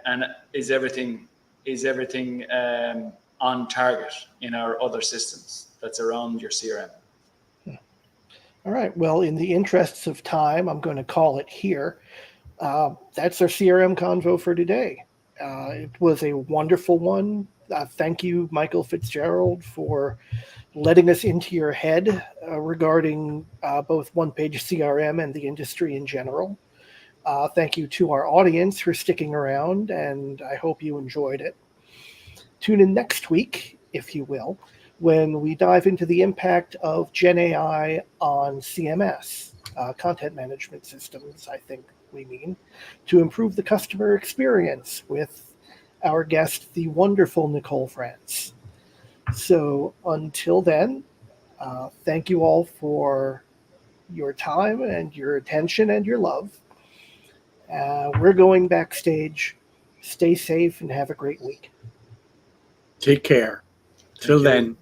is everything on target in our other systems that's around your CRM. All right. Well, in the interests of time, I'm going to call it here. That's our CRM-Konvo for today. It was a wonderful one. Thank you, Michael FitzGerald, for letting us into your head regarding both OnePageCRM and the industry in general. Thank you to our audience for sticking around, and I hope you enjoyed it. Tune in next week, if you will, when we dive into the impact of Gen AI on CMS, content management systems, I think we mean, to improve the customer experience with our guest, the wonderful Nicole France. So until then, thank you all for your time and your attention and your love. We're going backstage. Stay safe and have a great week. Take care. Till then.